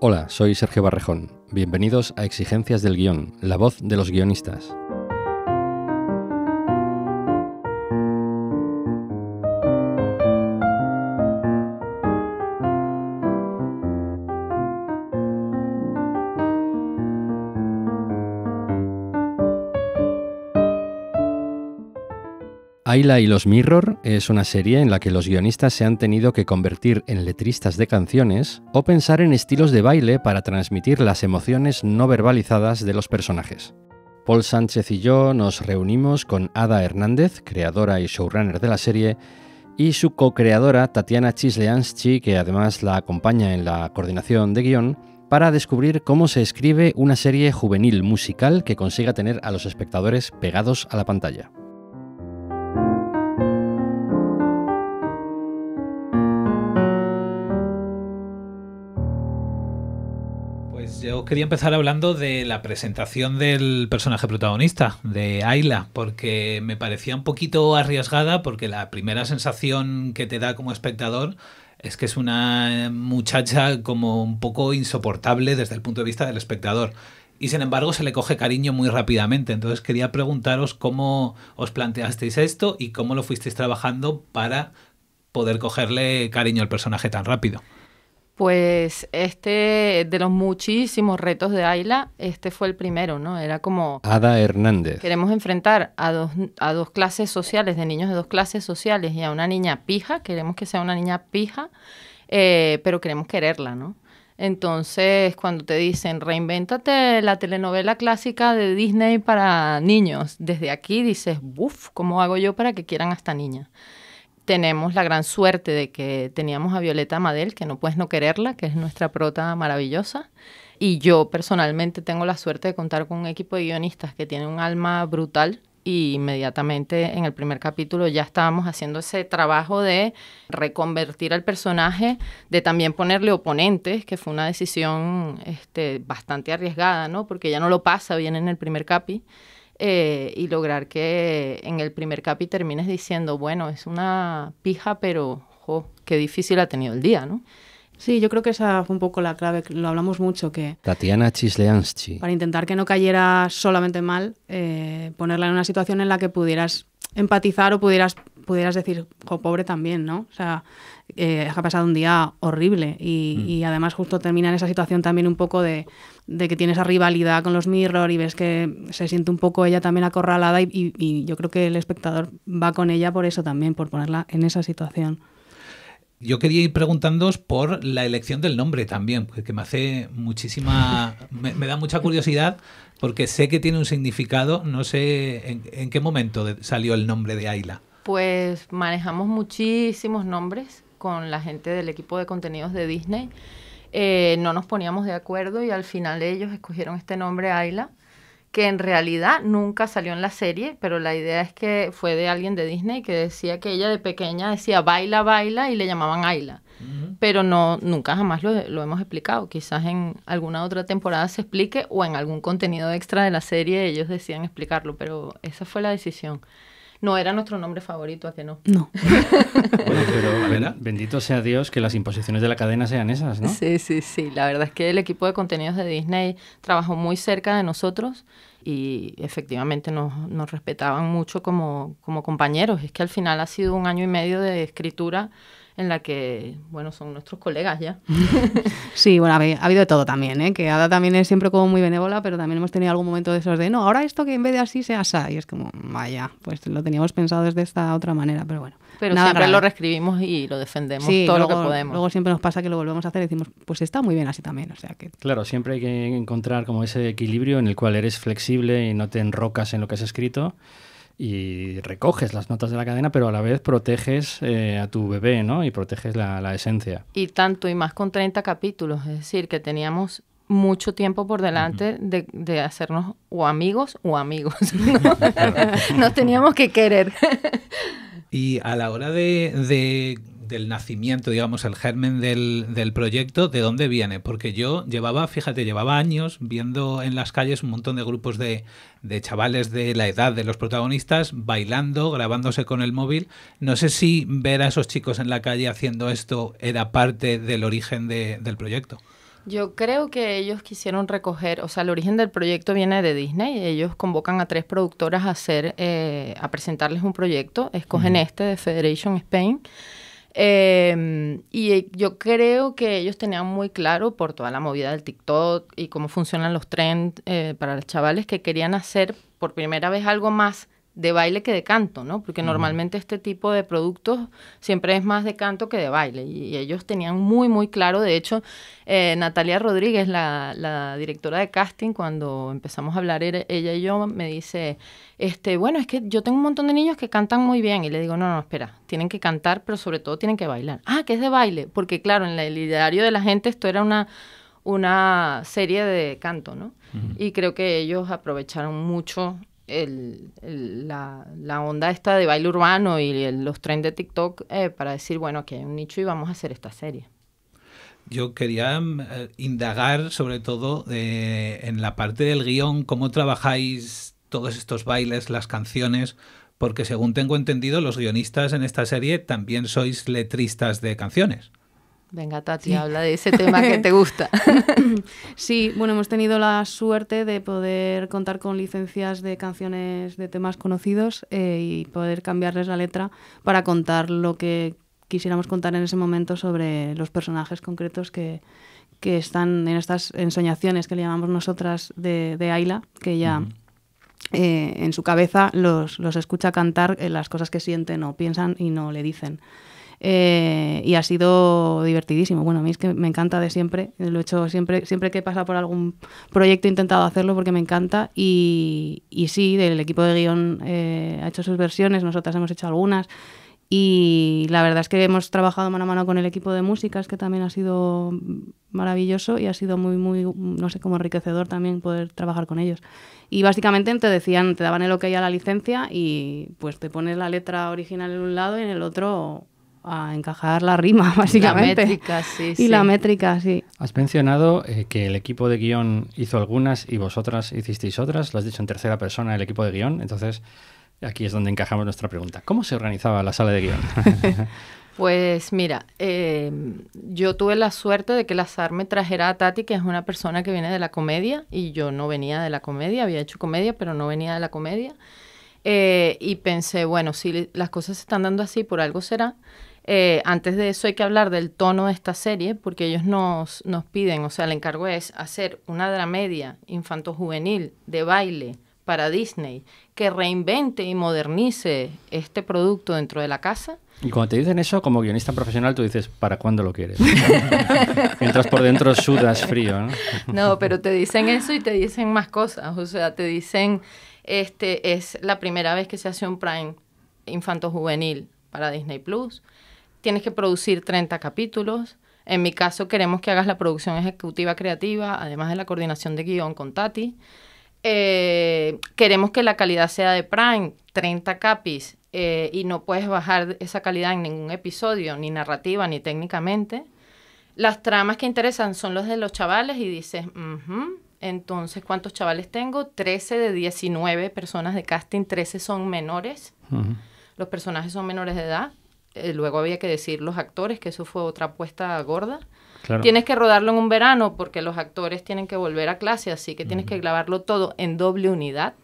Hola, soy Sergio Barrejón. Bienvenidos a Exigencias del Guión, la voz de los guionistas. Ayla y los Mirror es una serie en la que los guionistas se han tenido que convertir en letristas de canciones o pensar en estilos de baile para transmitir las emociones no verbalizadas de los personajes. Paul Sánchez y yo nos reunimos con Ada Hernández, creadora y showrunner de la serie, y su co-creadora Tatiana Chisleansky, que además la acompaña en la coordinación de guión, para descubrir cómo se escribe una serie juvenil musical que consiga tener a los espectadores pegados a la pantalla. Yo quería empezar hablando de la presentación del personaje protagonista, de Ayla, porque me parecía un poquito arriesgada, porque la primera sensación que te da como espectador es que es una muchacha como un poco insoportable desde el punto de vista del espectador. Y sin embargo se le coge cariño muy rápidamente. Entonces quería preguntaros cómo os planteasteis esto y cómo lo fuisteis trabajando para poder cogerle cariño al personaje tan rápido. Pues de los muchísimos retos de Ayla, fue el primero, ¿no? Era como... Ada Hernández. Queremos enfrentar a dos clases sociales, de niños de dos clases sociales, y a una niña pija, queremos que sea una niña pija, pero queremos quererla, ¿no? Entonces, cuando te dicen, reinvéntate la telenovela clásica de Disney para niños, desde aquí dices, ¡buf! ¿Cómo hago yo para que quieran a esta niña? Tenemos la gran suerte de que teníamos a Violeta Amadel, que no puedes no quererla, que es nuestra prota maravillosa. Y yo personalmente tengo la suerte de contar con un equipo de guionistas que tiene un alma brutal. Y inmediatamente en el primer capítulo ya estábamos haciendo ese trabajo de reconvertir al personaje, de también ponerle oponentes, que fue una decisión bastante arriesgada, ¿no? Porque ella no lo pasa bien en el primer capi. Y lograr que en el primer capi termines diciendo, bueno, es una pija, pero qué difícil ha tenido el día, ¿no? Sí, yo creo que esa fue un poco la clave, lo hablamos mucho, que Tatiana Chisleansky. Para intentar que no cayera solamente mal, ponerla en una situación en la que pudieras empatizar o pudieras decir, pobre también, ¿no? O sea, ha pasado un día horrible y además justo termina en esa situación también un poco de que tiene esa rivalidad con los Mirror y ves que se siente un poco ella también acorralada y yo creo que el espectador va con ella por eso también, por ponerla en esa situación. Yo quería ir preguntándoos por la elección del nombre también, porque me hace muchísima... me da mucha curiosidad, porque sé que tiene un significado. No sé en qué momento salió el nombre de Ayla. Pues manejamos muchísimos nombres con la gente del equipo de contenidos de Disney. No nos poníamos de acuerdo y al final ellos escogieron este nombre, Ayla, que en realidad nunca salió en la serie, pero la idea es que fue de alguien de Disney que decía que ella de pequeña decía baila, baila y le llamaban Ayla. Pero nunca jamás lo hemos explicado. Quizás en alguna otra temporada se explique o en algún contenido extra de la serie ellos decían explicarlo, pero esa fue la decisión. No era nuestro nombre favorito, ¿a que no? No. Bueno, pero bendito sea Dios que las imposiciones de la cadena sean esas, ¿no? Sí. La verdad es que el equipo de contenidos de Disney trabajó muy cerca de nosotros y efectivamente nos respetaban mucho como compañeros. Es que al final ha sido 1 año y medio de escritura en la que, bueno, son nuestros colegas ya. Sí, bueno, ha habido de todo también, ¿eh? Que Ada también es siempre como muy benévola, pero también hemos tenido algún momento de esos de, no, ahora esto que en vez de así sea así. Y es como, vaya, pues lo teníamos pensado desde esta otra manera, pero bueno. Pero nada siempre grave. Lo reescribimos y lo defendemos todo luego, lo que podemos. Luego siempre nos pasa que lo volvemos a hacer y decimos, pues está muy bien así también. O sea que... Claro, siempre hay que encontrar como ese equilibrio en el cual eres flexible y no te enrocas en lo que has escrito y recoges las notas de la cadena, pero a la vez proteges a tu bebé, ¿no? Y proteges la esencia. Y tanto y más con 30 capítulos, es decir, que teníamos mucho tiempo por delante de hacernos o amigos. Nos teníamos que querer. Y a la hora del nacimiento, digamos, el germen del proyecto, ¿de dónde viene? Porque yo llevaba años viendo en las calles un montón de grupos de chavales de la edad de los protagonistas bailando, grabándose con el móvil. No sé si ver a esos chicos en la calle haciendo esto era parte del origen del proyecto. Yo creo que ellos quisieron recoger, o sea, el origen del proyecto viene de Disney. Ellos convocan a 3 productoras a presentarles un proyecto. Escogen de Federation Spain. Y yo creo que ellos tenían muy claro, por toda la movida del TikTok y cómo funcionan los trends para los chavales, que querían hacer por primera vez algo más de baile que de canto, ¿no? Porque normalmente este tipo de productos siempre es más de canto que de baile. Y ellos tenían muy, muy claro. De hecho, Natalia Rodríguez, la directora de casting, cuando empezamos a hablar ella y yo, me dice, bueno, es que yo tengo un montón de niños que cantan muy bien. Y le digo, no, espera, tienen que cantar, pero sobre todo tienen que bailar. Ah, que es de baile. Porque claro, en el ideario de la gente esto era una serie de canto, ¿no? Y creo que ellos aprovecharon mucho la onda esta de baile urbano y los trends de TikTok para decir, bueno, aquí hay un nicho y vamos a hacer esta serie. Yo quería indagar sobre todo en la parte del guión, cómo trabajáis todos estos bailes, las canciones, porque según tengo entendido, los guionistas en esta serie también sois letristas de canciones. Venga, Tati, habla de ese tema que te gusta. Sí, bueno, hemos tenido la suerte de poder contar con licencias de canciones de temas conocidos y poder cambiarles la letra para contar lo que quisiéramos contar en ese momento sobre los personajes concretos que están en estas ensoñaciones que le llamamos nosotras de Ayla, que ella en su cabeza los escucha cantar las cosas que sienten o piensan y no le dicen. Y ha sido divertidísimo. Bueno, a mí es que me encanta de siempre. Lo he hecho siempre que he pasado por algún proyecto he intentado hacerlo porque me encanta. Y sí, el equipo de guión ha hecho sus versiones, nosotras hemos hecho algunas. Y la verdad es que hemos trabajado mano a mano con el equipo de músicas, que también ha sido maravilloso y ha sido muy, muy, no sé, como enriquecedor también poder trabajar con ellos. Y básicamente te daban el ok a la licencia y pues te pones la letra original en un lado y en el otro a encajar la rima, básicamente. La métrica, sí. Y la métrica, sí. Has mencionado que el equipo de guión hizo algunas y vosotras hicisteis otras. Lo has dicho en tercera persona, el equipo de guión. Entonces, aquí es donde encajamos nuestra pregunta. ¿Cómo se organizaba la sala de guión? Pues mira, yo tuve la suerte de que el azar me trajera a Tati, que es una persona que viene de la comedia, y yo no venía de la comedia, había hecho comedia, pero no venía de la comedia. Y pensé, bueno, si las cosas se están dando así, por algo será. Antes de eso hay que hablar del tono de esta serie, porque ellos nos piden, o sea, el encargo es hacer una dramedia infanto-juvenil de baile para Disney que reinvente y modernice este producto dentro de la casa. Y cuando te dicen eso, como guionista profesional, tú dices, ¿para cuándo lo quieres? Mientras por dentro sudas frío, ¿no? No, pero te dicen eso y te dicen más cosas. O sea, te dicen, es la primera vez que se hace un Prime infanto-juvenil para Disney Plus. Tienes que producir 30 capítulos. En mi caso, queremos que hagas la producción ejecutiva creativa, además de la coordinación de guión con Tati. Queremos que la calidad sea de Prime, 30 capis, y no puedes bajar esa calidad en ningún episodio, ni narrativa, ni técnicamente. Las tramas que interesan son los de los chavales y dices, entonces, ¿cuántos chavales tengo? 13 de 19 personas de casting, 13 son menores. Los personajes son menores de edad. Luego había que decir los actores, que eso fue otra apuesta gorda. Claro. Tienes que rodarlo en un verano porque los actores tienen que volver a clase, así que tienes que grabarlo todo en doble unidad.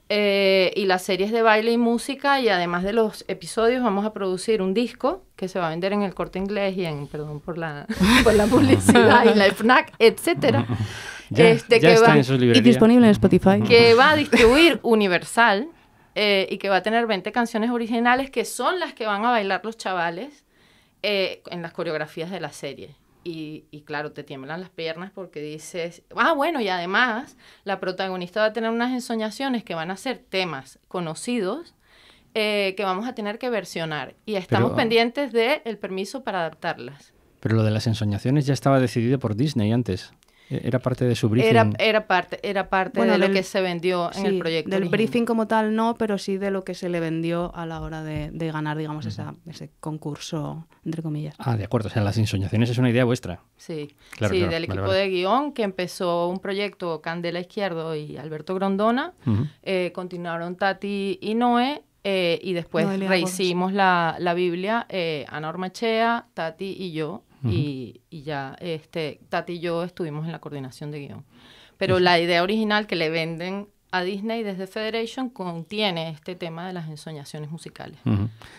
Y las series de baile y música, y además de los episodios vamos a producir un disco que se va a vender en el Corte Inglés y perdón por la publicidad y la FNAC, etcétera. Ya está en sus librerías. Y disponible en Spotify. Que va a distribuir Universal. Y que va a tener 20 canciones originales que son las que van a bailar los chavales en las coreografías de la serie. Y claro, te tiemblan las piernas porque dices, bueno, y además la protagonista va a tener unas ensoñaciones que van a ser temas conocidos que vamos a tener que versionar. Y estamos pendientes del permiso para adaptarlas. Pero lo de las ensoñaciones ya estaba decidido por Disney antes. ¿Era parte de su briefing? Era parte de lo que se vendió en el proyecto del original. Briefing como tal no, pero sí de lo que se le vendió a la hora de ganar, digamos, ese concurso, entre comillas. De acuerdo. O sea, las ensoñaciones es una idea vuestra. Sí, claro, sí, claro, del equipo de guión, que empezó un proyecto Candela Izquierdo y Alberto Grondona. Continuaron Tati y Noé. Y después rehicimos la Biblia, Ana Ormachea, Tati y yo. y ya Tati y yo estuvimos en la coordinación de guión. Pero la idea original que le venden a Disney desde Federation contiene este tema de las ensoñaciones musicales.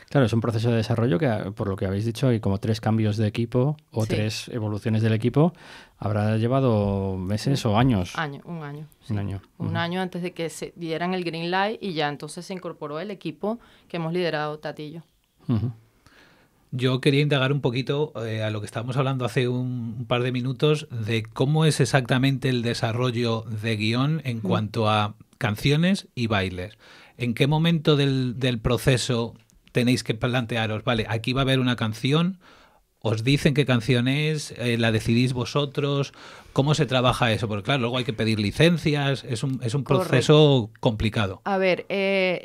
Claro, es un proceso de desarrollo que, por lo que habéis dicho, hay como 3 cambios de equipo o 3 evoluciones del equipo. ¿Habrá llevado meses o años? Un año. Sí. Un año. Un año antes de que se dieran el green light y ya entonces se incorporó el equipo que hemos liderado Tati y yo. Yo quería indagar un poquito a lo que estábamos hablando hace un par de minutos de cómo es exactamente el desarrollo de guión en cuanto a canciones y bailes. ¿En qué momento del proceso tenéis que plantearos, vale, aquí va a haber una canción, os dicen qué canción es, la decidís vosotros? ¿Cómo se trabaja eso? Porque claro, luego hay que pedir licencias, es un proceso complicado. A ver,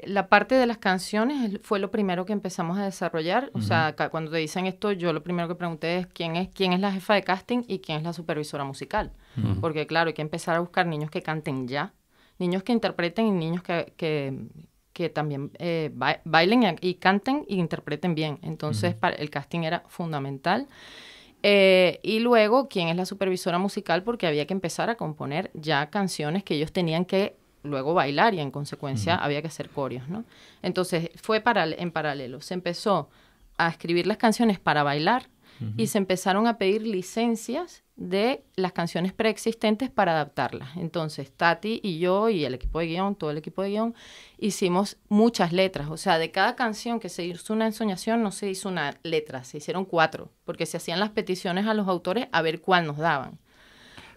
la parte de las canciones fue lo primero que empezamos a desarrollar. O sea, cuando te dicen esto, yo lo primero que pregunté es quién es la jefa de casting y quién es la supervisora musical. Porque claro, hay que empezar a buscar niños que canten ya, niños que interpreten y niños que también bailen y canten y interpreten bien. Entonces, el casting era fundamental. Y luego, ¿quién es la supervisora musical? Porque había que empezar a componer ya canciones que ellos tenían que luego bailar y en consecuencia había que hacer coreos, ¿no? Entonces, fue en paralelo. Se empezó a escribir las canciones para bailar y se empezaron a pedir licencias de las canciones preexistentes para adaptarlas. Entonces, Tati y yo y el equipo de guión, todo el equipo de guión, hicimos muchas letras. O sea, de cada canción que se hizo una ensoñación no se hizo una letra, se hicieron 4, porque se hacían las peticiones a los autores a ver cuál nos daban.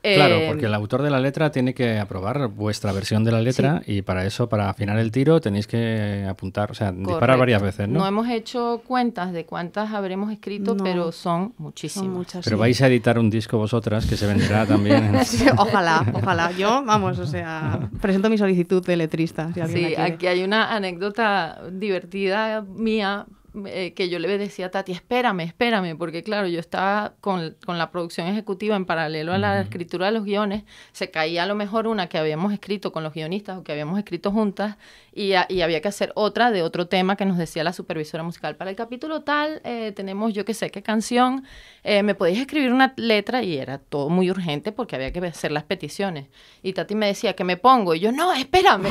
Claro, porque el autor de la letra tiene que aprobar vuestra versión de la letra y para eso, para afinar el tiro, tenéis que apuntar, o sea, disparar varias veces, ¿no? No hemos hecho cuentas de cuántas habremos escrito, pero son muchísimas. Son muchas, pero vais a editar un disco vosotras que se venderá también. Sí, ojalá. Yo, vamos, o sea, presento mi solicitud de letrista. Si alguien la quiere. Aquí hay una anécdota divertida mía, que yo le decía a Tati, espérame, porque claro, yo estaba con la producción ejecutiva en paralelo a la escritura de los guiones, se caía a lo mejor una que habíamos escrito con los guionistas o que habíamos escrito juntas y había que hacer otra de otro tema que nos decía la supervisora musical. Para el capítulo tal, tenemos yo que sé qué canción, ¿me podéis escribir una letra? Y era todo muy urgente porque había que hacer las peticiones. Y Tati me decía, ¿qué me pongo? Y yo, no, espérame.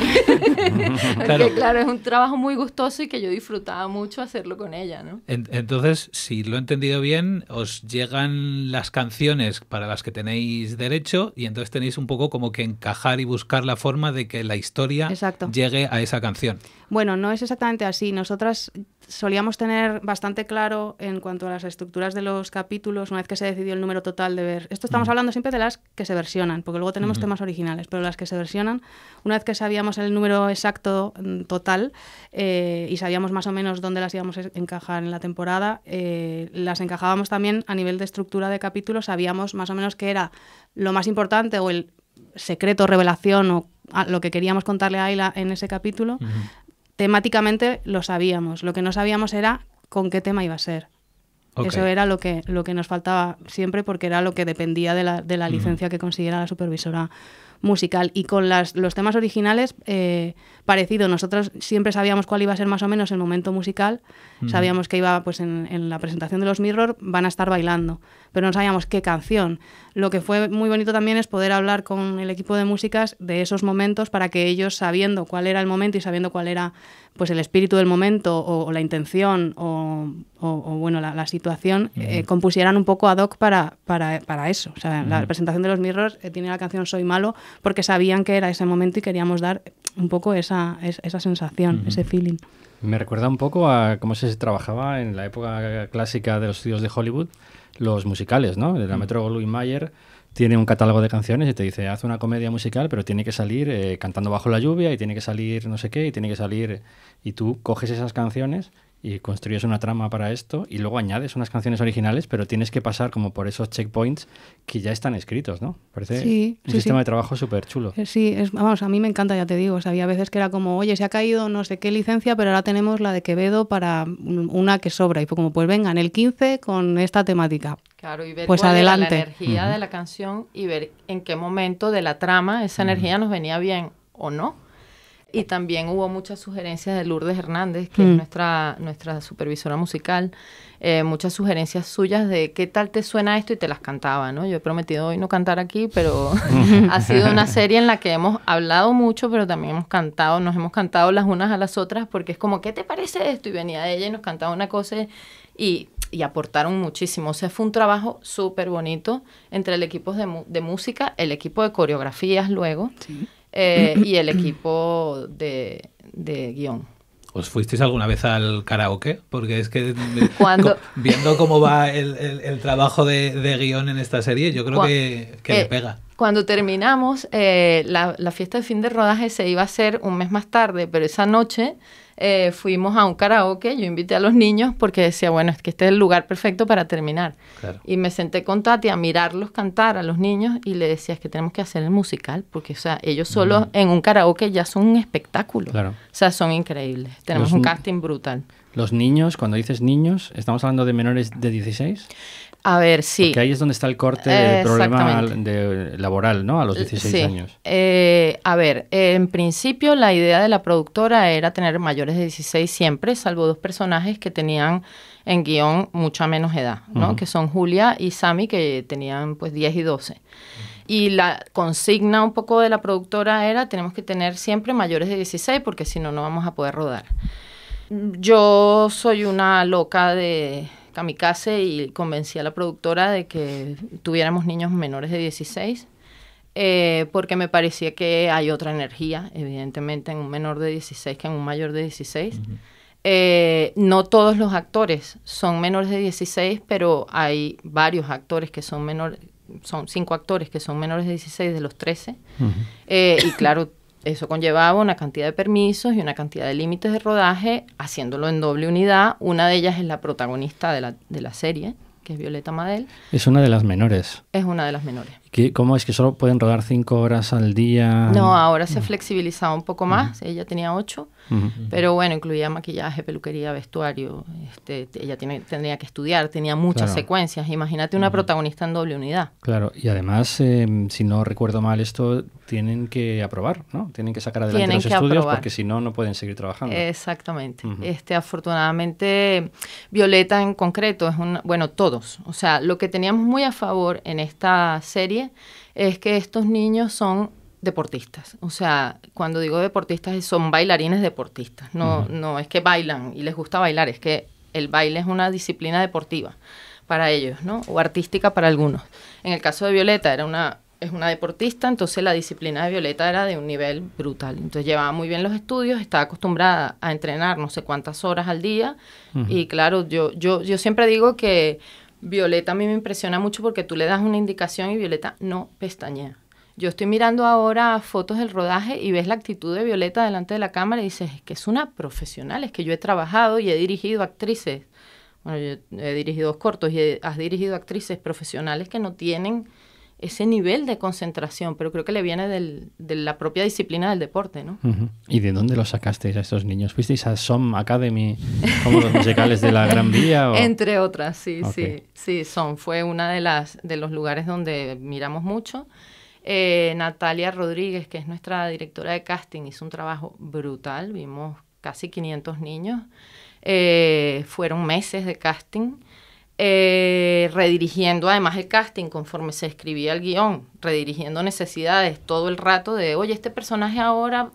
Porque claro, es un trabajo muy gustoso y que yo disfrutaba mucho hacerlo con ella, ¿no? Entonces, si lo he entendido bien, os llegan las canciones para las que tenéis derecho y entonces tenéis un poco como que encajar y buscar la forma de que la historia llegue a esa canción. Bueno, no es exactamente así. Nosotras solíamos tener bastante claro en cuanto a las estructuras de los capítulos, una vez que se decidió el número total de ver. Esto estamos hablando siempre de las que se versionan, porque luego tenemos temas originales, pero las que se versionan, una vez que sabíamos el número exacto total y sabíamos más o menos dónde las íbamos a encajar en la temporada, las encajábamos también a nivel de estructura de capítulos, sabíamos más o menos qué era lo más importante o el secreto, revelación o lo que queríamos contarle a Ayla en ese capítulo. Temáticamente lo sabíamos, lo que no sabíamos era con qué tema iba a ser. Eso era lo que nos faltaba siempre porque era lo que dependía de la licencia que consiguiera la supervisora musical. Y con los temas originales, parecido. Nosotros siempre sabíamos cuál iba a ser más o menos el momento musical. Sabíamos que iba, pues en la presentación de los Mirror van a estar bailando, pero no sabíamos qué canción. Lo que fue muy bonito también es poder hablar con el equipo de músicas de esos momentos para que ellos, sabiendo cuál era el momento y sabiendo cuál era pues el espíritu del momento o la intención o bueno, la situación, compusieran un poco ad hoc para eso. O sea, la presentación de los Mirrors tiene la canción Soy Malo porque sabían que era ese momento y queríamos dar un poco esa sensación, ese feeling. Me recuerda un poco a cómo se trabajaba en la época clásica de los estudios de Hollywood, los musicales, ¿no? La Metro-Goldwyn-Mayer tiene un catálogo de canciones y te dice, haz una comedia musical, pero tiene que salir cantando bajo la lluvia y tiene que salir no sé qué y tiene que salir... Y tú coges esas canciones y construyes una trama para esto y luego añades unas canciones originales, pero tienes que pasar como por esos checkpoints que ya están escritos, ¿no? Parece un sistema de trabajo súper chulo. Sí, vamos, a mí me encanta, ya te digo. O sea, había veces que era como, oye, se ha caído no sé qué licencia, pero ahora tenemos la de Quevedo para una que sobra. Y fue como, pues venga, en el 15 con esta temática. Claro, y ver pues cuál adelante. era la energía de la canción y ver en qué momento de la trama esa energía nos venía bien o no. Y también hubo muchas sugerencias de Lourdes Hernández, que es nuestra supervisora musical, muchas sugerencias suyas de qué tal te suena esto y te las cantaba, ¿no? Yo he prometido hoy no cantar aquí, pero ha sido una serie en la que hemos hablado mucho, pero también nos hemos cantado las unas a las otras, porque es como, ¿qué te parece esto? Y venía ella y nos cantaba una cosa y aportaron muchísimo. O sea, fue un trabajo súper bonito entre el equipo de música, el equipo de coreografías luego, y el equipo de guión. ¿Os fuisteis alguna vez al karaoke? Porque es que viendo cómo va el trabajo de guión en esta serie, yo creo que le pega. Cuando terminamos, la fiesta de fin de rodaje se iba a hacer un mes más tarde, pero esa noche fuimos a un karaoke, yo invité a los niños porque decía, bueno, es que este es el lugar perfecto para terminar. Claro. Y me senté con Tati a mirarlos cantar a los niños y le decía, es que tenemos que hacer el musical, porque, o sea, ellos solos en un karaoke ya son un espectáculo. Claro. O sea, son increíbles. Tenemos un casting brutal. Los niños, cuando dices niños, ¿estamos hablando de menores de 16? A ver, sí. Porque ahí es donde está el corte del problema laboral, ¿no? A los 16 años. A ver, en principio la idea de la productora era tener mayores de 16 siempre, salvo 2 personajes que tenían en guión mucha menos edad, ¿no? Que son Julia y Sammy, que tenían pues 10 y 12. Y la consigna un poco de la productora era, tenemos que tener siempre mayores de 16 porque si no, no vamos a poder rodar. Yo soy una loca de kamikaze y convencí a la productora de que tuviéramos niños menores de 16 porque me parecía que hay otra energía, evidentemente, en un menor de 16 que en un mayor de 16. No todos los actores son menores de 16, pero hay varios actores que son menores, son 5 actores que son menores de 16 de los 13. Y claro, eso conllevaba una cantidad de permisos y una cantidad de límites de rodaje, haciéndolo en doble unidad. Una de ellas es la protagonista de la serie, que es Violeta Madel. Es una de las menores. Es una de las menores. ¿Cómo es que solo pueden rodar 5 horas al día? No, ahora se ha flexibilizado un poco más. Ella tenía 8, pero bueno, incluía maquillaje, peluquería, vestuario. Ella tendría que estudiar, tenía muchas secuencias. Imagínate una protagonista en doble unidad. Claro, y además, si no recuerdo mal, esto tienen que aprobar, ¿no? Tienen que sacar adelante los estudios porque si no, no pueden seguir trabajando. Exactamente. Afortunadamente, Violeta en concreto es bueno, todos. O sea, lo que teníamos muy a favor en esta serie es que estos niños son deportistas. O sea, cuando digo deportistas, son bailarines deportistas. No es que bailan y les gusta bailar, es que el baile es una disciplina deportiva para ellos, ¿no? O artística para algunos. En el caso de Violeta es una deportista, entonces la disciplina de Violeta era de un nivel brutal. Entonces llevaba muy bien los estudios, estaba acostumbrada a entrenar no sé cuántas horas al día. Y claro, yo siempre digo que Violeta a mí me impresiona mucho porque tú le das una indicación y Violeta no pestañea. Yo estoy mirando ahora fotos del rodaje y ves la actitud de Violeta delante de la cámara y dices, es que es una profesional, es que yo he trabajado y he dirigido actrices. Bueno, yo he dirigido 2 cortos y has dirigido actrices profesionales que no tienen ese nivel de concentración, pero creo que le viene de la propia disciplina del deporte, ¿no? ¿Y de dónde los sacasteis a estos niños? ¿Fuisteis a SOM Academy, como los musicales de la Gran Vía? ¿O? Entre otras, sí. SOM fue una de los lugares donde miramos mucho. Natalia Rodríguez, que es nuestra directora de casting, hizo un trabajo brutal. Vimos casi 500 niños. Fueron meses de casting. Redirigiendo además el casting conforme se escribía el guión, redirigiendo necesidades todo el rato de, oye, este personaje ahora,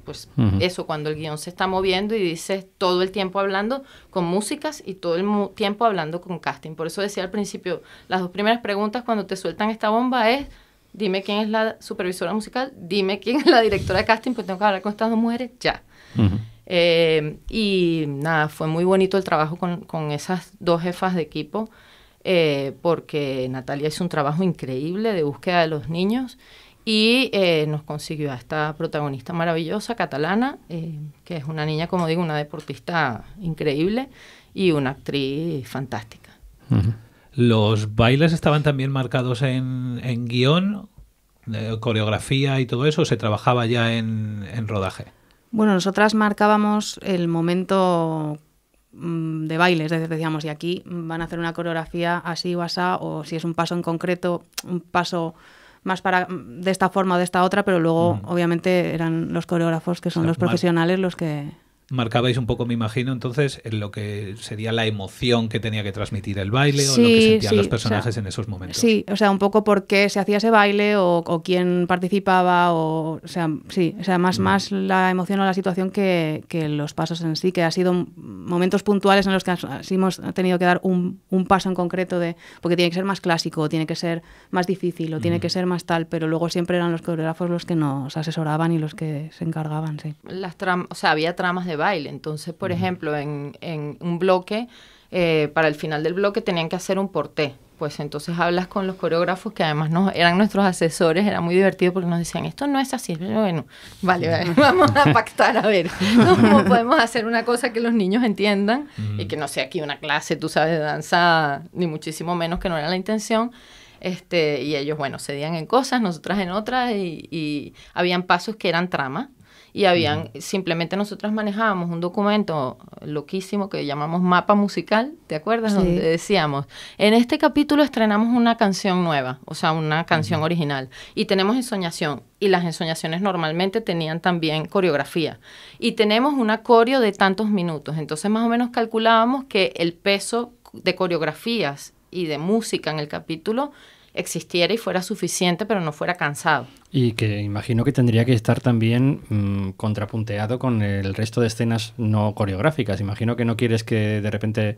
pues eso, cuando el guión se está moviendo y dices todo el tiempo hablando con músicas y todo el tiempo hablando con casting. Por eso decía al principio, las 2 primeras preguntas cuando te sueltan esta bomba es, dime quién es la supervisora musical, dime quién es la directora de casting, pues tengo que hablar con estas 2 mujeres ya. Y nada, fue muy bonito el trabajo con esas 2 jefas de equipo, porque Natalia hizo un trabajo increíble de búsqueda de los niños y nos consiguió a esta protagonista maravillosa, catalana, que es una niña, como digo, una deportista increíble y una actriz fantástica. ¿Los bailes estaban también marcados en guión, coreografía y todo eso, o se trabajaba ya en rodaje? Bueno, nosotras marcábamos el momento de baile, es decir, decíamos, y aquí van a hacer una coreografía así o asá, o si es un paso en concreto, un paso más para de esta forma o de esta otra, pero luego obviamente eran los coreógrafos, que son los profesionales, los que... Marcabais un poco, me imagino, entonces, en lo que sería la emoción que tenía que transmitir el baile o lo que sentían los personajes en esos momentos. Sí, o sea, un poco por qué se hacía ese baile o quién participaba, o sea, sí, o sea, más la emoción o la situación que los pasos en sí, que ha sido momentos puntuales en los que sí hemos tenido que dar un paso en concreto, porque tiene que ser más clásico, o tiene que ser más difícil, o tiene que ser más tal, pero luego siempre eran los coreógrafos los que nos asesoraban y los que se encargaban, sí. O sea, había tramas de baile. Entonces, por ejemplo, en un bloque, para el final del bloque tenían que hacer un porté. Pues entonces hablas con los coreógrafos, que además eran nuestros asesores, era muy divertido porque nos decían, esto no es así. Bueno, vale, vamos a pactar, a ver cómo podemos hacer una cosa que los niños entiendan y que no sea aquí una clase, tú sabes, de danza, ni muchísimo menos, que no era la intención. Y ellos, bueno, cedían en cosas, nosotras en otras, y habían pasos que eran trama. Y simplemente nosotras manejábamos un documento loquísimo que llamamos mapa musical, ¿te acuerdas? Sí. Donde decíamos, en este capítulo estrenamos una canción nueva, o sea, una canción original, y tenemos ensoñación, y las ensoñaciones normalmente tenían también coreografía, y tenemos una coreo de tantos minutos, entonces más o menos calculábamos que el peso de coreografías y de música en el capítulo existiera y fuera suficiente, pero no fuera cansado. Y que imagino que tendría que estar también contrapunteado con el resto de escenas no coreográficas. Imagino que no quieres que de repente,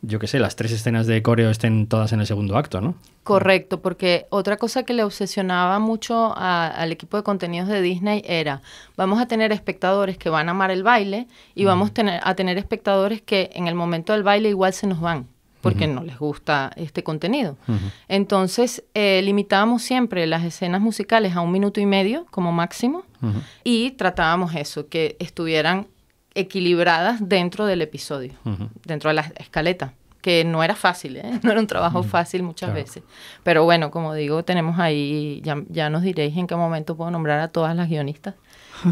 yo qué sé, las 3 escenas de coreo estén todas en el segundo acto, ¿no? Correcto, porque otra cosa que le obsesionaba mucho al equipo de contenidos de Disney era, vamos a tener espectadores que van a amar el baile y vamos a tener espectadores que en el momento del baile igual se nos van, porque no les gusta este contenido. Entonces, limitábamos siempre las escenas musicales a 1 minuto y medio como máximo y tratábamos eso, que estuvieran equilibradas dentro del episodio, dentro de la escaleta, que no era fácil, no era un trabajo fácil muchas veces. Pero bueno, como digo, tenemos ahí, ya nos diréis en qué momento puedo nombrar a todas las guionistas,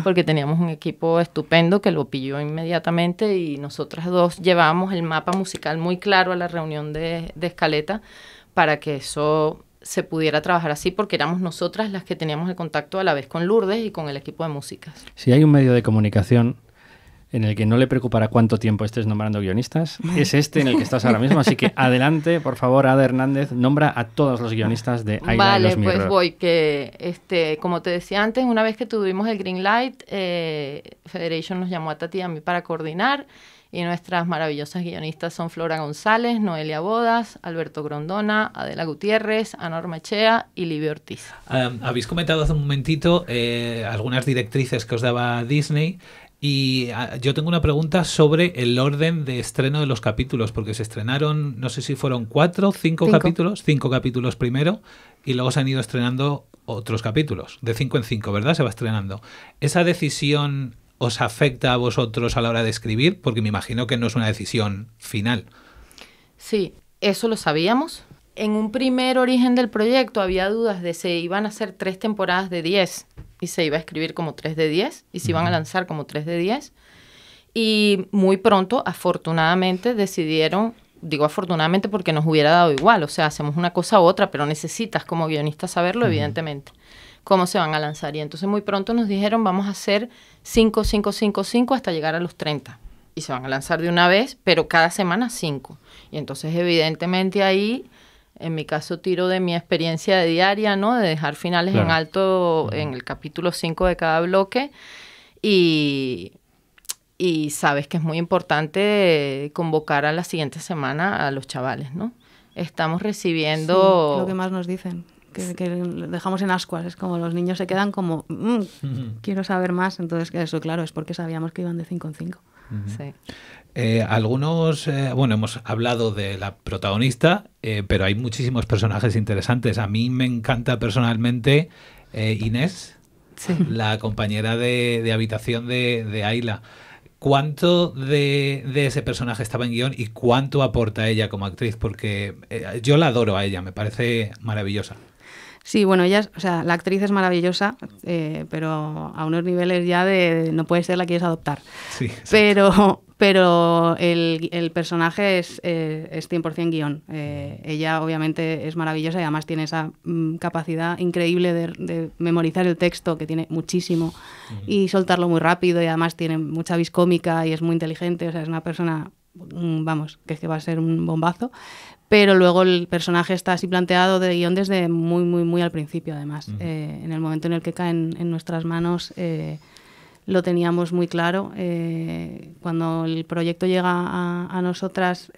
porque teníamos un equipo estupendo que lo pilló inmediatamente y nosotras dos llevábamos el mapa musical muy claro a la reunión de escaleta para que eso se pudiera trabajar así, porque éramos nosotras las que teníamos el contacto a la vez con Lourdes y con el equipo de músicas. Si hay un medio de comunicación en el que no le preocupará cuánto tiempo estés nombrando guionistas, es este en el que estás ahora mismo. Así que adelante, por favor, Ada Hernández, nombra a todos los guionistas de Ayla y los Mirror. Vale, pues voy, que como te decía antes, una vez que tuvimos el green light, Federation nos llamó a Tati y a mí para coordinar, y nuestras maravillosas guionistas son Flora González, Noelia Bodas, Alberto Grondona, Adela Gutiérrez, Ana Ormachea y Livia Ortiz. Habéis comentado hace un momentito algunas directrices que os daba Disney. Y yo tengo una pregunta sobre el orden de estreno de los capítulos, porque se estrenaron, no sé si fueron 4 o 5 capítulos, 5 capítulos primero, y luego se han ido estrenando otros capítulos, de 5 en 5, ¿verdad? Se va estrenando. ¿Esa decisión os afecta a vosotros a la hora de escribir? Porque me imagino que no es una decisión final. Sí, eso lo sabíamos. En un primer origen del proyecto había dudas de si iban a hacer 3 temporadas de 10 y se iba a escribir como 3 de 10 y se iban a lanzar como 3 de 10. Y muy pronto, afortunadamente, decidieron, digo afortunadamente porque nos hubiera dado igual, o sea, hacemos una cosa u otra, pero necesitas como guionista saberlo, evidentemente, cómo se van a lanzar. Y entonces muy pronto nos dijeron, vamos a hacer 5, 5, 5, 5 hasta llegar a los 30. Y se van a lanzar de una vez, pero cada semana 5. Y entonces, evidentemente, ahí... En mi caso, tiro de mi experiencia de diaria, ¿no? De dejar finales en alto en el capítulo 5 de cada bloque. Y sabes que es muy importante convocar a la siguiente semana a los chavales, ¿no? Estamos recibiendo... Sí, lo que más nos dicen, que dejamos en ascuas. Es como los niños se quedan como, quiero saber más. Entonces, eso, claro, es porque sabíamos que iban de 5 en 5. Sí. Algunos, hemos hablado de la protagonista, pero hay muchísimos personajes interesantes. A mí me encanta personalmente Inés, la compañera de habitación de Ayla. ¿Cuánto de ese personaje estaba en guión y cuánto aporta ella como actriz? Porque yo la adoro a ella, me parece maravillosa. Sí, bueno, ella, o sea, la actriz es maravillosa, pero a unos niveles ya de no puede ser, la quieres adoptar. Sí, pero pero el personaje es 100% guión. Ella obviamente es maravillosa y además tiene esa capacidad increíble de memorizar el texto, que tiene muchísimo, y soltarlo muy rápido, y además tiene mucha vis cómica y es muy inteligente, o sea, es una persona, vamos, que es que va a ser un bombazo. Pero luego el personaje está así planteado de guión desde muy, muy, muy al principio, además. En el momento en el que cae en nuestras manos, lo teníamos muy claro. Cuando el proyecto llega a nosotras,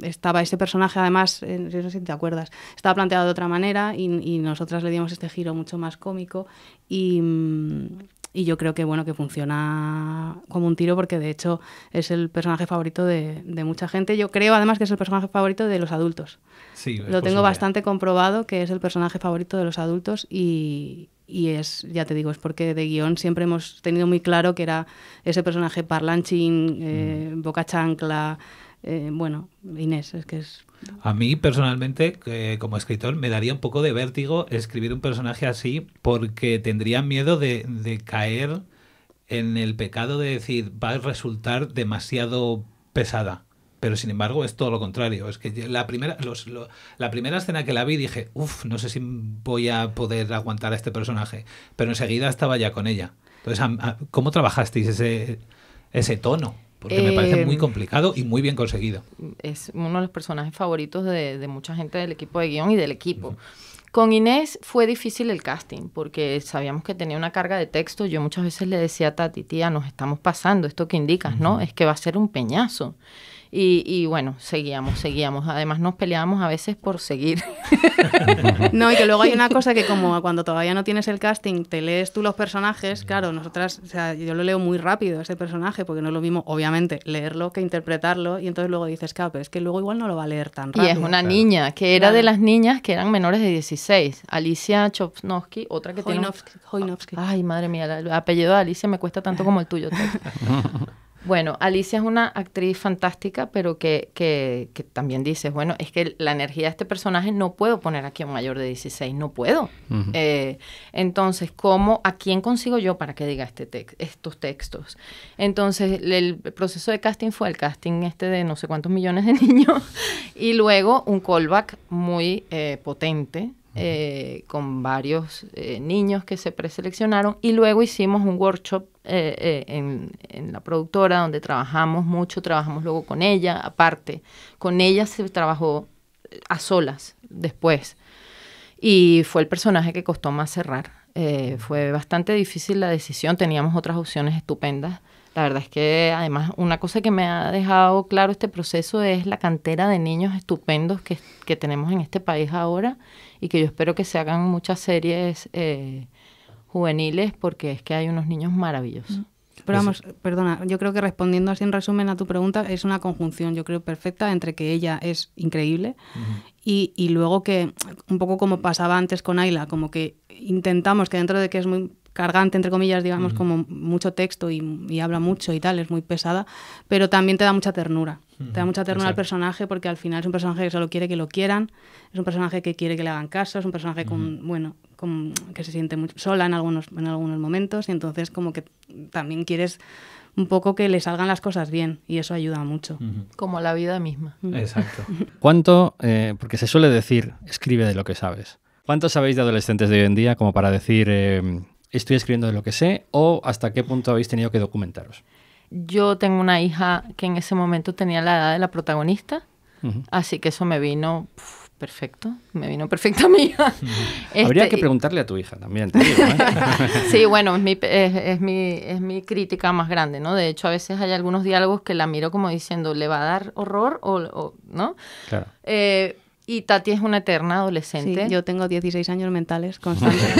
estaba ese personaje, además, no sé si te acuerdas, estaba planteado de otra manera y nosotras le dimos este giro mucho más cómico y yo creo que, bueno, que funciona como un tiro, porque de hecho es el personaje favorito de mucha gente. Yo creo además que es el personaje favorito de los adultos. Sí, lo tengo bastante comprobado, que es el personaje favorito de los adultos y es, ya te digo, es porque de guión siempre hemos tenido muy claro que era ese personaje parlanchín, boca chancla. Bueno, Inés, es que es... A mí, personalmente, como escritor, me daría un poco de vértigo escribir un personaje así, porque tendría miedo de caer en el pecado de decir, va a resultar demasiado pesada. Pero, sin embargo, es todo lo contrario. Es que la primera escena que la vi dije, no sé si voy a poder aguantar a este personaje. Pero enseguida estaba ya con ella. Entonces, ¿cómo trabajasteis ese tono? Porque me parece muy complicado y muy bien conseguido. Es uno de los personajes favoritos de mucha gente del equipo de guión y del equipo. Con Inés fue difícil el casting, porque sabíamos que tenía una carga de texto. Yo muchas veces le decía a Tati, tía, nos estamos pasando, esto que indicas, ¿no? Es que va a ser un peñazo. Y bueno, seguíamos. Además nos peleábamos a veces por seguir. No, y que luego hay una cosa que como cuando todavía no tienes el casting, te lees tú los personajes, claro, nosotras, o sea, yo lo leo muy rápido ese personaje, porque no es lo mismo, obviamente, leerlo que interpretarlo, y entonces luego dices, claro, pero es que luego igual no lo va a leer tan rápido. Y es una niña, que era de las niñas que eran menores de 16. Alicia Chopsnovsky, otra que tiene... Hoinovsky. Ay, madre mía, el apellido de Alicia me cuesta tanto como el tuyo. Bueno, Alicia es una actriz fantástica, pero que también dices, bueno, es que la energía de este personaje no puedo poner aquí a un mayor de 16, no puedo. Entonces, ¿a quién consigo yo para que diga estos textos? Entonces, el proceso de casting fue el casting de no sé cuántos millones de niños y luego un callback muy potente, con varios niños que se preseleccionaron, y luego hicimos un workshop en la productora donde trabajamos luego con ella, aparte, con ella se trabajó a solas después, y fue el personaje que costó más cerrar. Fue bastante difícil la decisión, teníamos otras opciones estupendas. La verdad es que además una cosa que me ha dejado claro este proceso es la cantera de niños estupendos que tenemos en este país ahora, y que yo espero que se hagan muchas series juveniles, porque es que hay unos niños maravillosos. Pero vamos, perdona, yo creo que respondiendo así en resumen a tu pregunta, es una conjunción, yo creo, perfecta entre que ella es increíble y luego que, un poco como pasaba antes con Ayla, como que intentamos que, dentro de que es muy cargante, entre comillas, digamos, como mucho texto y habla mucho y tal, es muy pesada, pero también te da mucha ternura. Te da mucha ternura al personaje, porque al final es un personaje que solo quiere que lo quieran, es un personaje que quiere que le hagan caso, es un personaje que se siente muy sola en algunos momentos, y entonces como que también quieres un poco que le salgan las cosas bien, y eso ayuda mucho. Como la vida misma. Exacto. ¿Cuánto, porque se suele decir, escribe de lo que sabes? ¿Cuánto sabéis de adolescentes de hoy en día como para decir, estoy escribiendo de lo que sé, o hasta qué punto habéis tenido que documentaros? Yo tengo una hija que en ese momento tenía la edad de la protagonista, así que eso me vino perfecto, a mi hija. Habría que preguntarle a tu hija también, te digo, ¿eh? Sí, bueno, es mi crítica más grande, ¿no? De hecho, a veces hay algunos diálogos que la miro como diciendo, ¿le va a dar horror o no? Claro. Y Tati es una eterna adolescente. Sí, yo tengo 16 años mentales constantes.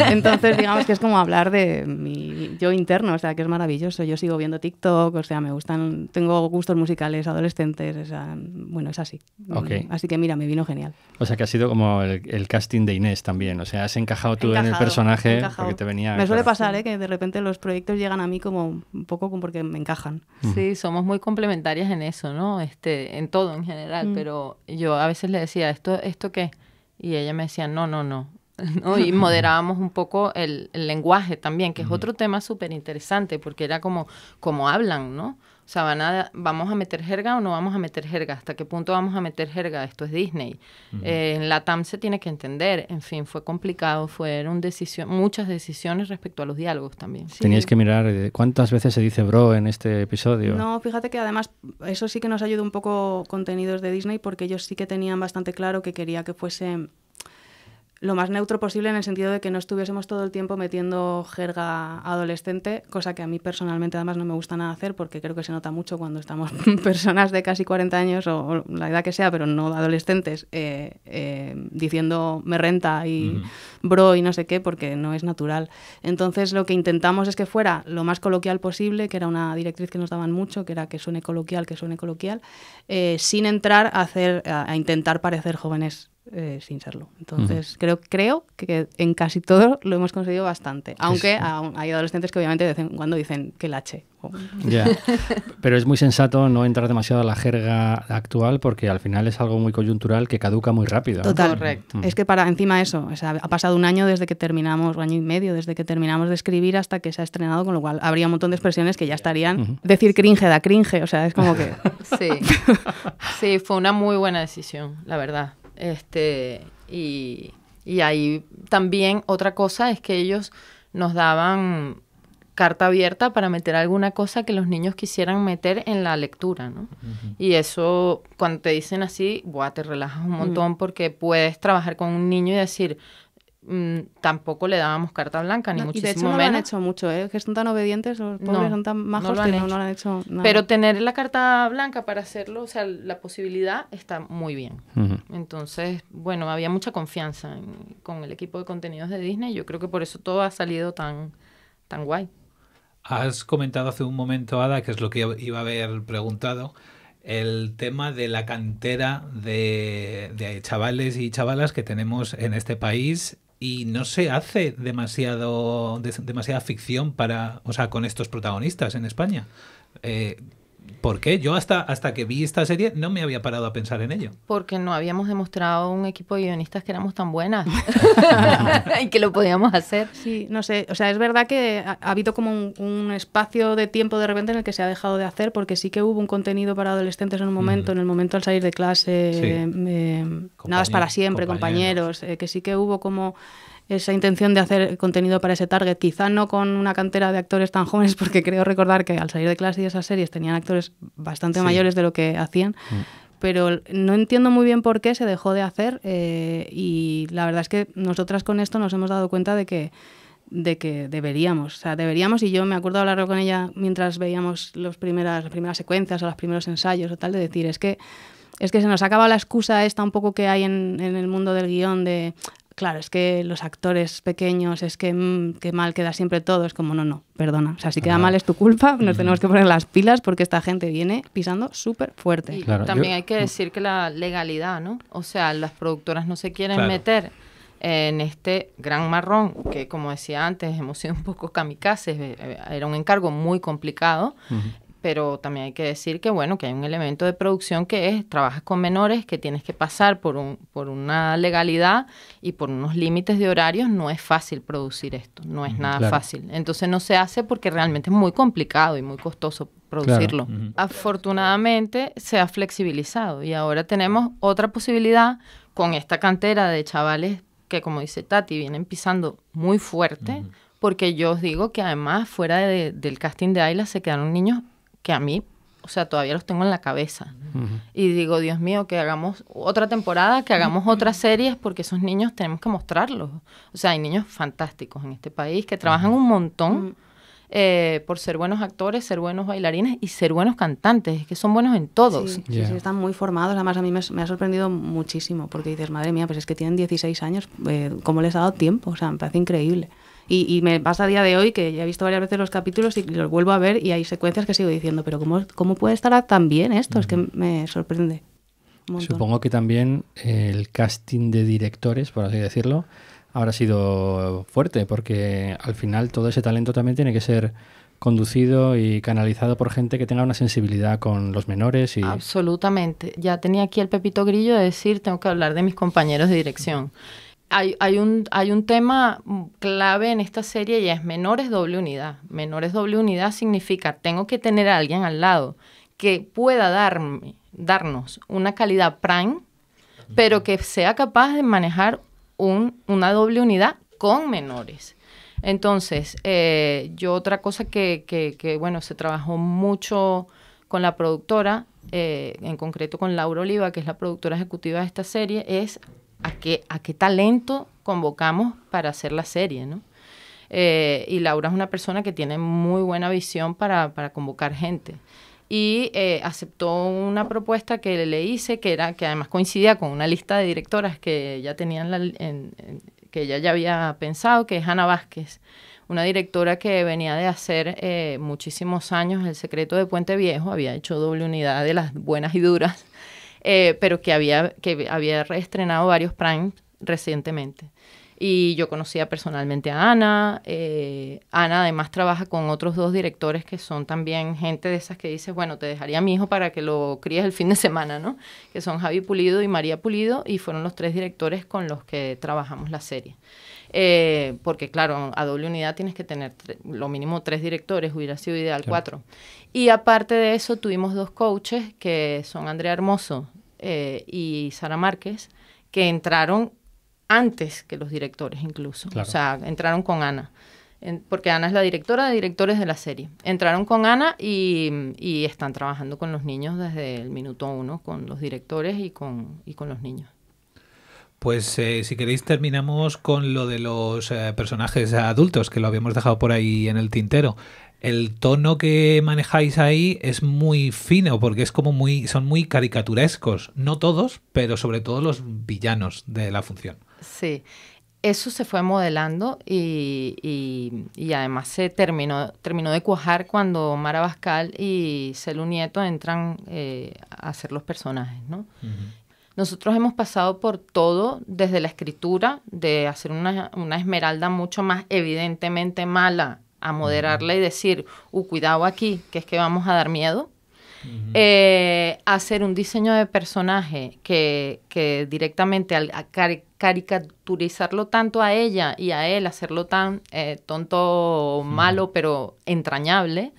Entonces, digamos que es como hablar de mi yo interno, o sea, que es maravilloso. Yo sigo viendo TikTok, o sea, me gustan, tengo gustos musicales adolescentes, o sea, bueno, es así. Okay. Así que mira, me vino genial. O sea, que ha sido como el casting de Inés también, o sea, has encajado tú en el personaje porque te venía... Me suele pasar, que de repente los proyectos llegan a mí como un poco como porque me encajan. Sí, somos muy complementarias en eso, ¿no? En todo en general, pero yo a veces le decía, ¿esto qué? Y ella me decía, no, ¿no? Y moderábamos un poco el lenguaje también, que es otro tema súper interesante, porque era como hablan, ¿no? O sea, ¿vamos a meter jerga o no vamos a meter jerga? ¿Hasta qué punto vamos a meter jerga? Esto es Disney. En la TAM se tiene que entender. En fin, fue complicado. Fueron muchas decisiones respecto a los diálogos también. Sí. Teníais que mirar cuántas veces se dice bro en este episodio. No, fíjate que además eso sí que nos ayudó un poco contenidos de Disney, porque ellos sí que tenían bastante claro que quería que fuese lo más neutro posible, en el sentido de que no estuviésemos todo el tiempo metiendo jerga adolescente, cosa que a mí personalmente además no me gusta nada hacer, porque creo que se nota mucho cuando estamos personas de casi 40 años o la edad que sea, pero no adolescentes, diciendo me renta y bro y no sé qué, porque no es natural. Entonces lo que intentamos es que fuera lo más coloquial posible, que era una directriz que nos daban mucho, que era que suene coloquial, sin entrar a intentar parecer jóvenes sin serlo. Entonces creo que en casi todo lo hemos conseguido bastante, aunque hay adolescentes que obviamente de vez en cuando dicen que lache. Ya, pero es muy sensato no entrar demasiado a la jerga actual, porque al final es algo muy coyuntural que caduca muy rápido. Total, correcto. Es que encima eso, o sea, ha pasado un año desde que terminamos, un año y medio desde que terminamos de escribir hasta que se ha estrenado, con lo cual habría un montón de expresiones que ya estarían. Decir cringe da cringe, o sea, es como que... Sí, fue una muy buena decisión, la verdad. Y ahí también otra cosa es que ellos nos daban carta abierta para meter alguna cosa que los niños quisieran meter en la lectura, ¿no? Y eso, cuando te dicen así, te relajas un montón, porque puedes trabajar con un niño y decir... tampoco le dábamos carta blanca, ni muchísimo menos. Y de hecho no lo han hecho mucho, que son tan obedientes, los pobres son tan majos que no lo han hecho nada. Pero tener la carta blanca para hacerlo, o sea, la posibilidad está muy bien. Entonces, bueno, había mucha confianza con el equipo de contenidos de Disney. Yo creo que por eso todo ha salido tan guay. Has comentado hace un momento, Ada, que es lo que iba a haber preguntado, el tema de la cantera de chavales y chavalas que tenemos en este país. Y no se hace demasiada ficción con estos protagonistas en España. ¿Por qué? Yo hasta que vi esta serie no me había parado a pensar en ello. Porque no habíamos demostrado un equipo de guionistas que éramos tan buenas y que lo podíamos hacer. Sí, no sé, o sea, es verdad que ha habido como un espacio de tiempo de repente en el que se ha dejado de hacer, porque sí que hubo un contenido para adolescentes en un momento, en el momento al salir de clase, Nada es para siempre, compañeros, que sí que hubo como esa intención de hacer contenido para ese target, quizá no con una cantera de actores tan jóvenes, porque creo recordar que al salir de clase y esas series tenían actores bastante mayores de lo que hacían, pero no entiendo muy bien por qué se dejó de hacer, y la verdad es que nosotras con esto nos hemos dado cuenta de que deberíamos, y yo me acuerdo hablarlo con ella mientras veíamos las primeras secuencias o los primeros ensayos o tal, de decir, es que se nos acaba la excusa esta un poco que hay en el mundo del guión de... Claro, es que los actores pequeños, es que mal queda siempre todo. Es como, no, perdona. O sea, si queda mal es tu culpa, nos tenemos que poner las pilas, porque esta gente viene pisando súper fuerte. Y también hay que decir que la legalidad, ¿no? O sea, las productoras no se quieren meter en este gran marrón, que como decía antes, hemos sido un poco kamikazes. Era un encargo muy complicado. Pero también hay que decir que, bueno, que hay un elemento de producción que es, trabajas con menores, que tienes que pasar por una legalidad y por unos límites de horarios. No es fácil producir esto, no es nada fácil. Entonces no se hace porque realmente es muy complicado y muy costoso producirlo. Afortunadamente se ha flexibilizado y ahora tenemos otra posibilidad con esta cantera de chavales que, como dice Tati, vienen pisando muy fuerte, porque yo os digo que además fuera del casting de Ayla se quedaron niños que a mí, o sea, todavía los tengo en la cabeza. Y digo, Dios mío, que hagamos otra temporada, que hagamos otras series, porque esos niños tenemos que mostrarlos. O sea, hay niños fantásticos en este país que trabajan un montón por ser buenos actores, ser buenos bailarines y ser buenos cantantes, que son buenos en todos. Sí, están muy formados. Además, a mí me ha sorprendido muchísimo, porque dices, madre mía, pues es que tienen 16 años, ¿cómo les ha dado tiempo? O sea, me parece increíble. Y me pasa a día de hoy que ya he visto varias veces los capítulos y los vuelvo a ver y hay secuencias que sigo diciendo, pero ¿cómo puede estar tan bien esto? Es que me sorprende un montón. Supongo que también el casting de directores, por así decirlo, habrá sido fuerte, porque al final todo ese talento también tiene que ser conducido y canalizado por gente que tenga una sensibilidad con los menores. Absolutamente. Ya tenía aquí el pepito grillo de decir, tengo que hablar de mis compañeros de dirección. hay un tema clave en esta serie y es menores doble unidad. Menores doble unidad significa tengo que tener a alguien al lado que pueda darnos una calidad prime, pero que sea capaz de manejar una doble unidad con menores. Entonces, yo otra cosa que bueno, se trabajó mucho con la productora, en concreto con Laura Oliva, que es la productora ejecutiva de esta serie, es a qué talento convocamos para hacer la serie, ¿no? Y Laura es una persona que tiene muy buena visión para convocar gente. Y aceptó una propuesta que le hice, que además coincidía con una lista de directoras que ella tenía que ella ya había pensado, que es Ana Vázquez, una directora que venía de hacer muchísimos años El secreto de Puente Viejo, había hecho doble unidad de las buenas y duras, pero que había reestrenado varios primes recientemente. Y yo conocía personalmente a Ana. Ana además trabaja con otros 2 directores que son también gente de esas que dices, bueno, te dejaría a mi hijo para que lo críes el fin de semana, ¿no? Que son Javi Pulido y María Pulido, y fueron los 3 directores con los que trabajamos la serie. Porque claro, a doble unidad tienes que tener lo mínimo 3 directores, hubiera sido ideal 4. Y aparte de eso tuvimos 2 coaches que son Andrea Hermoso y Sara Márquez, que entraron antes que los directores incluso. Claro. O sea, entraron con Ana. Porque Ana es la directora de directores de la serie. Entraron con Ana y están trabajando con los niños desde el minuto 1, con los directores y con los niños. Pues si queréis terminamos con lo de los personajes adultos, que lo habíamos dejado por ahí en el tintero. El tono que manejáis ahí es muy fino, porque es como son muy caricaturescos. No todos, pero sobre todo los villanos de la función. Sí, eso se fue modelando y además se terminó de cuajar cuando Mara Bascal y Celu Nieto entran a hacer los personajes, ¿no? Uh-huh. Nosotros hemos pasado por todo, desde la escritura, de hacer una Esmeralda mucho más evidentemente mala, a moderarla y decir, cuidado aquí, que es que vamos a dar miedo. Uh-huh. Hacer un diseño de personaje que directamente al caricaturizarlo tanto a ella y a él, hacerlo tan tonto, malo, pero entrañable,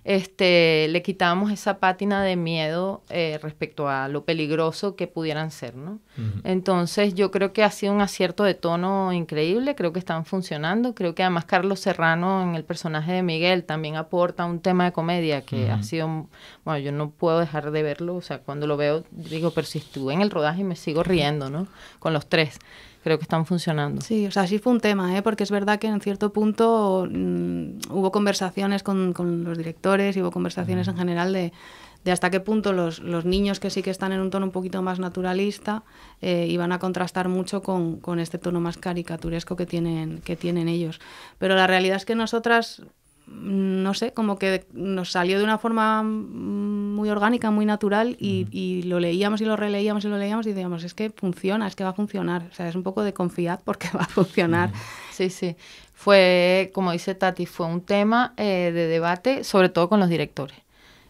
le quitábamos esa pátina de miedo respecto a lo peligroso que pudieran ser, ¿no? Entonces yo creo que ha sido un acierto de tono increíble, creo que están funcionando, creo que además Carlos Serrano en el personaje de Miguel también aporta un tema de comedia que ha sido, bueno, yo no puedo dejar de verlo, o sea, cuando lo veo digo, pero si estuve en el rodaje y me sigo riendo, ¿no? Con los 3. Creo que están funcionando. Sí, o sea, sí fue un tema, porque es verdad que en cierto punto hubo conversaciones con los directores y hubo conversaciones en general de hasta qué punto los niños que sí que están en un tono un poquito más naturalista iban a contrastar mucho con este tono más caricaturesco que tienen ellos. Pero la realidad es que nosotras, no sé, como que nos salió de una forma muy orgánica, muy natural y lo leíamos y lo releíamos y lo leíamos y decíamos, es que funciona, es que va a funcionar. O sea, es un poco de confiad porque va a funcionar. Sí, sí. Fue, como dice Tati, fue un tema de debate, sobre todo con los directores.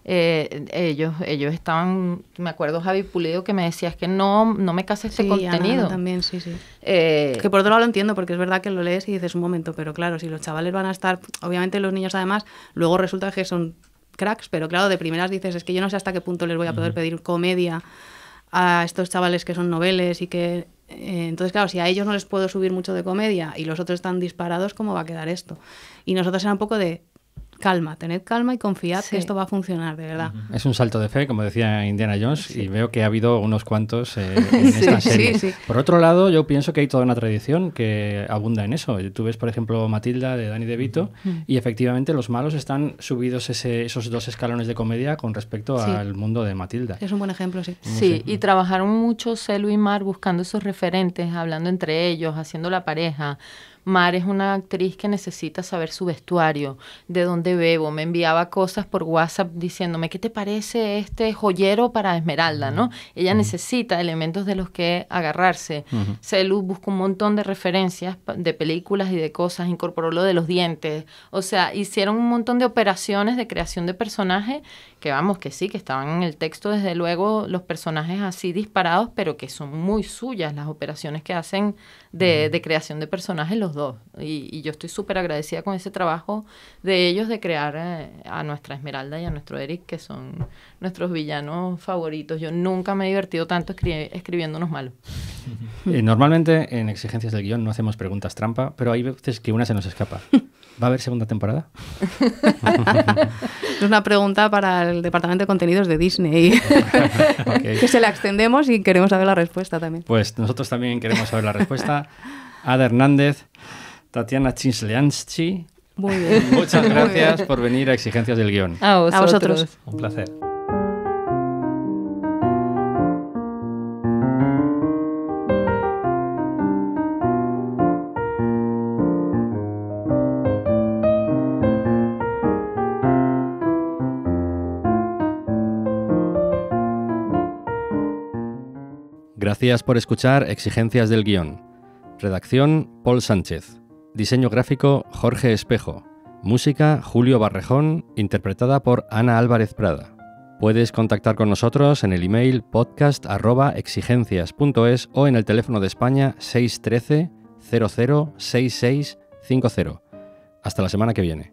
Ellos estaban, me acuerdo Javi Pulido que me decía, es que no me casa este contenido. Ana también, sí. Que por otro lado lo entiendo, porque es verdad que lo lees y dices un momento, pero claro, si los chavales van a estar, obviamente los niños además, luego resulta que son cracks, pero claro, de primeras dices, es que yo no sé hasta qué punto les voy a poder pedir comedia a estos chavales que son noveles y que... entonces, claro, si a ellos no les puedo subir mucho de comedia y los otros están disparados, ¿cómo va a quedar esto? Y nosotros era un poco de... calma, tened calma y confiad que esto va a funcionar, de verdad. Es un salto de fe, como decía Indiana Jones, y veo que ha habido unos cuantos en esta serie. Sí. Por otro lado, yo pienso que hay toda una tradición que abunda en eso. Tú ves, por ejemplo, Matilda, de Danny DeVito, y efectivamente los malos están subidos esos 2 escalones de comedia con respecto al mundo de Matilda. Es un buen ejemplo, sí. Sí, y trabajaron mucho Celu y Mar buscando esos referentes, hablando entre ellos, haciendo la pareja, Mar es una actriz que necesita saber su vestuario, de dónde bebo. Me enviaba cosas por WhatsApp diciéndome, ¿qué te parece este joyero para Esmeralda? ¿No? Ella necesita elementos de los que agarrarse. Celu buscó un montón de referencias de películas y de cosas, incorporó lo de los dientes. O sea, hicieron un montón de operaciones de creación de personajes que vamos, que sí, que estaban en el texto, desde luego, los personajes así disparados, pero que son muy suyas las operaciones que hacen de creación de personajes los dos. Y yo estoy súper agradecida con ese trabajo de ellos de crear a nuestra Esmeralda y a nuestro Eric, que son nuestros villanos favoritos. Yo nunca me he divertido tanto escribiendo unos malos. Normalmente en Exigencias del Guión no hacemos preguntas trampa, pero hay veces que una se nos escapa. ¿Va a haber segunda temporada? Es una pregunta para el departamento de contenidos de Disney. Okay. Que se la extendemos y queremos saber la respuesta también. Pues nosotros también queremos saber la respuesta. Ada Hernández, Tatiana Chisleansky. Muy bien. Muchas gracias por venir a Exigencias del Guión. A vosotros. Un placer. Gracias por escuchar Exigencias del Guión. Redacción, Paul Sánchez. Diseño gráfico, Jorge Espejo. Música, Julio Barrejón, interpretada por Ana Álvarez Prada. Puedes contactar con nosotros en el email podcast@exigencias.es o en el teléfono de España 613 006650. Hasta la semana que viene.